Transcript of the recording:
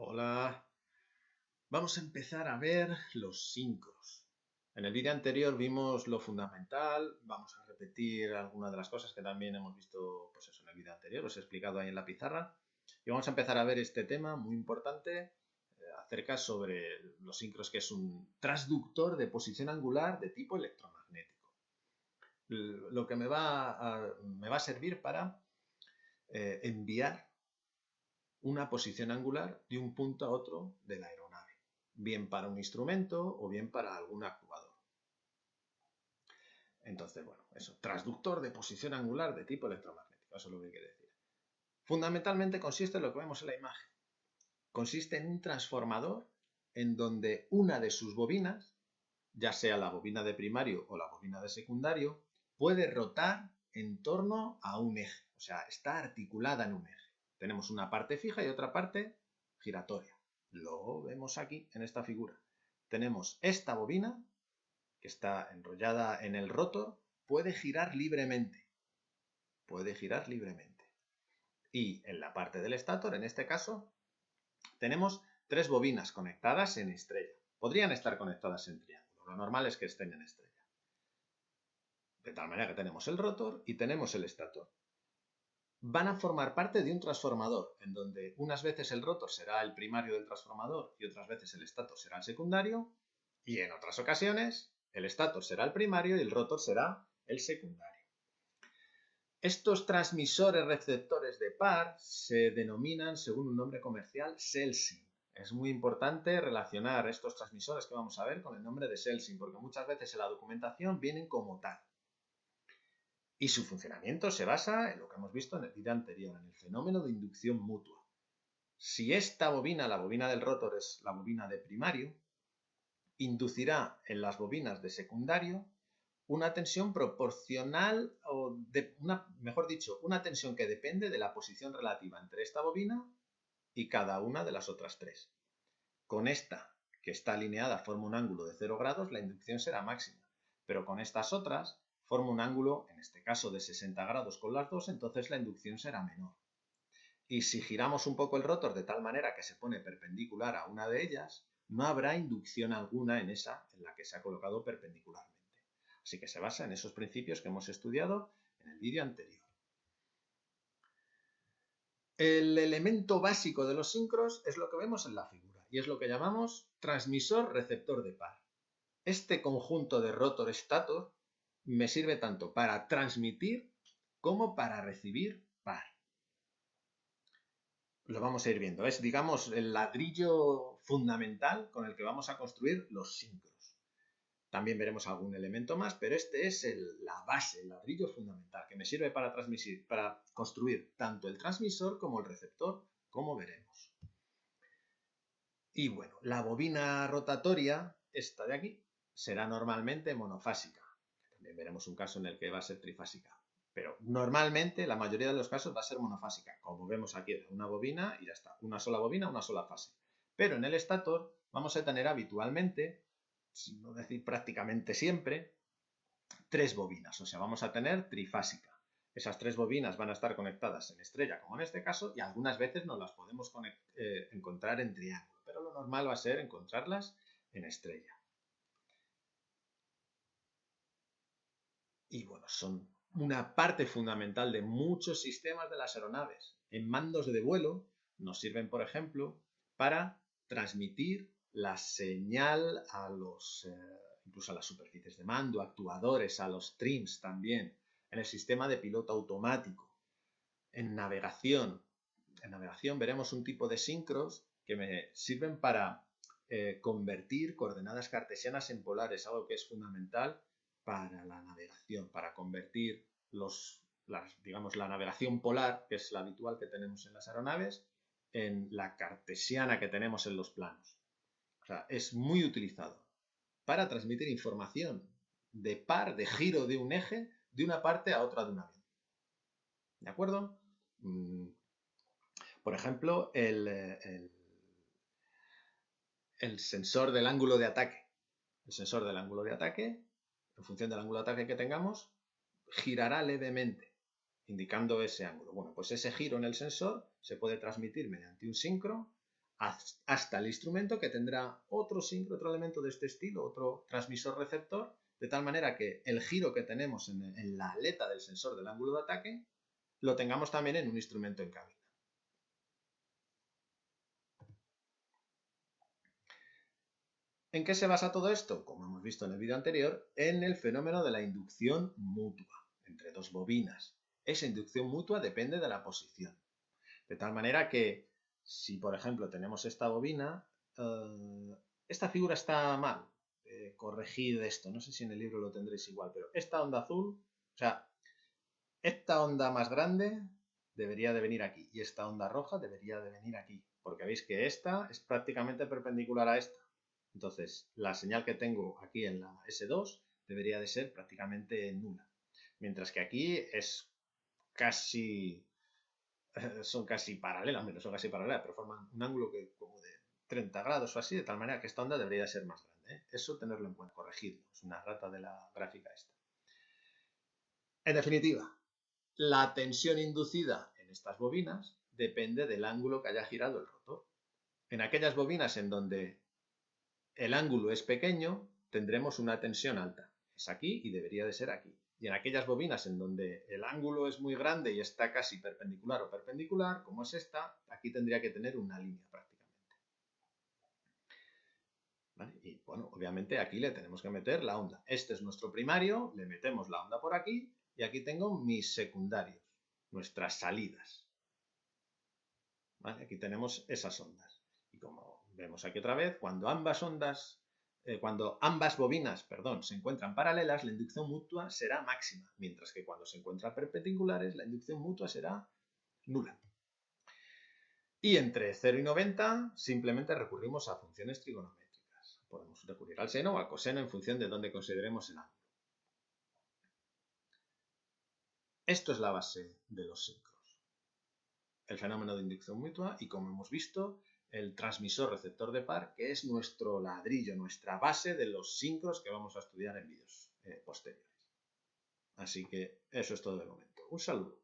Hola, vamos a empezar a ver los sincros. En el vídeo anterior vimos lo fundamental, vamos a repetir algunas de las cosas que también hemos visto pues eso, en el vídeo anterior, os he explicado ahí en la pizarra. Y vamos a empezar a ver este tema muy importante acerca sobre los sincros, que es un transductor de posición angular de tipo electromagnético. Lo que me va a servir para enviar una posición angular de un punto a otro de la aeronave, bien para un instrumento o bien para algún actuador. Entonces, bueno, eso, transductor de posición angular de tipo electromagnético, eso es lo que quiere decir. Fundamentalmente consiste en lo que vemos en la imagen. Consiste en un transformador en donde una de sus bobinas, ya sea la bobina de primario o la bobina de secundario, puede rotar en torno a un eje, o sea, está articulada en un eje. Tenemos una parte fija y otra parte giratoria. Lo vemos aquí en esta figura. Tenemos esta bobina, que está enrollada en el rotor, puede girar libremente. Puede girar libremente. Y en la parte del estator, en este caso, tenemos tres bobinas conectadas en estrella. Podrían estar conectadas en triángulo. Lo normal es que estén en estrella. De tal manera que tenemos el rotor y tenemos el estator. Van a formar parte de un transformador, en donde unas veces el rotor será el primario del transformador y otras veces el estator será el secundario, y en otras ocasiones el estator será el primario y el rotor será el secundario. Estos transmisores receptores de par se denominan, según un nombre comercial, Selsing. Es muy importante relacionar estos transmisores que vamos a ver con el nombre de Selsing, porque muchas veces en la documentación vienen como tal. Y su funcionamiento se basa en lo que hemos visto en el vídeo anterior, en el fenómeno de inducción mutua. Si esta bobina, la bobina del rotor, es la bobina de primario, inducirá en las bobinas de secundario una tensión proporcional, mejor dicho, una tensión que depende de la posición relativa entre esta bobina y cada una de las otras tres. Con esta, que está alineada, forma un ángulo de 0 grados, la inducción será máxima, pero con estas otras forma un ángulo, en este caso de 60 grados con las dos, entonces la inducción será menor. Y si giramos un poco el rotor de tal manera que se pone perpendicular a una de ellas, no habrá inducción alguna en esa en la que se ha colocado perpendicularmente. Así que se basa en esos principios que hemos estudiado en el vídeo anterior. El elemento básico de los sincros es lo que vemos en la figura y es lo que llamamos transmisor-receptor de par. Este conjunto de rotor-estator me sirve tanto para transmitir como para recibir par. Lo vamos a ir viendo. Es, digamos, el ladrillo fundamental con el que vamos a construir los sincros. También veremos algún elemento más, pero este es la base, el ladrillo fundamental, que me sirve para construir tanto el transmisor como el receptor, como veremos. Y bueno, la bobina rotatoria, esta de aquí, será normalmente monofásica. También veremos un caso en el que va a ser trifásica. Pero normalmente, la mayoría de los casos va a ser monofásica. Como vemos aquí, una bobina y ya está. Una sola bobina, una sola fase. Pero en el estator vamos a tener habitualmente, sin no decir prácticamente siempre, tres bobinas. O sea, vamos a tener trifásica. Esas tres bobinas van a estar conectadas en estrella, como en este caso, y algunas veces nos las podemos encontrar en triángulo. Pero lo normal va a ser encontrarlas en estrella. Y bueno, son una parte fundamental de muchos sistemas de las aeronaves. En mandos de vuelo nos sirven, por ejemplo, para transmitir la señal a incluso a las superficies de mando, actuadores, a los trims también, en el sistema de piloto automático. En navegación veremos un tipo de sincros que me sirven para convertir coordenadas cartesianas en polares, algo que es fundamental para la navegación, para convertir digamos, la navegación polar, que es la habitual que tenemos en las aeronaves, en la cartesiana que tenemos en los planos. O sea, es muy utilizado para transmitir información de par, de giro de un eje, de una parte a otra de un avión. ¿De acuerdo? Por ejemplo, el sensor del ángulo de ataque. El sensor del ángulo de ataque, en función del ángulo de ataque que tengamos, girará levemente, indicando ese ángulo. Bueno, pues ese giro en el sensor se puede transmitir mediante un sincro hasta el instrumento, que tendrá otro síncro, otro elemento de este estilo, otro transmisor-receptor, de tal manera que el giro que tenemos en la aleta del sensor del ángulo de ataque lo tengamos también en un instrumento en cabina. ¿En qué se basa todo esto? Como hemos visto en el vídeo anterior, en el fenómeno de la inducción mutua entre dos bobinas. Esa inducción mutua depende de la posición. De tal manera que si, por ejemplo, tenemos esta bobina, esta figura está mal. Corregid esto, no sé si en el libro lo tendréis igual, pero esta onda azul, o sea, esta onda más grande debería de venir aquí y esta onda roja debería de venir aquí, porque veis que esta es prácticamente perpendicular a esta. Entonces, la señal que tengo aquí en la S2 debería de ser prácticamente nula, mientras que aquí es casi, son casi paralelas, menos son casi paralelas, pero forman un ángulo que como de 30 grados o así, de tal manera que esta onda debería ser más grande, ¿eh? Eso tenerlo en cuenta, corregirlo, es una rata de la gráfica esta. En definitiva, la tensión inducida en estas bobinas depende del ángulo que haya girado el rotor. En aquellas bobinas en donde el ángulo es pequeño, tendremos una tensión alta. Es aquí y debería de ser aquí. Y en aquellas bobinas en donde el ángulo es muy grande y está casi perpendicular o perpendicular, como es esta, aquí tendría que tener una línea prácticamente. ¿Vale? Y bueno, obviamente aquí le tenemos que meter la onda. Este es nuestro primario, le metemos la onda por aquí y aquí tengo mis secundarios, nuestras salidas. ¿Vale? Aquí tenemos esas ondas. Y como vemos aquí otra vez, cuando ambas bobinas, se encuentran paralelas, la inducción mutua será máxima, mientras que cuando se encuentran perpendiculares, la inducción mutua será nula. Y entre 0 y 90 simplemente recurrimos a funciones trigonométricas. Podemos recurrir al seno o al coseno en función de dónde consideremos el ángulo. Esto es la base de los síncros. El fenómeno de inducción mutua y, como hemos visto, el transmisor receptor de par, que es nuestro ladrillo, nuestra base de los síncros que vamos a estudiar en vídeos posteriores. Así que eso es todo de momento. Un saludo.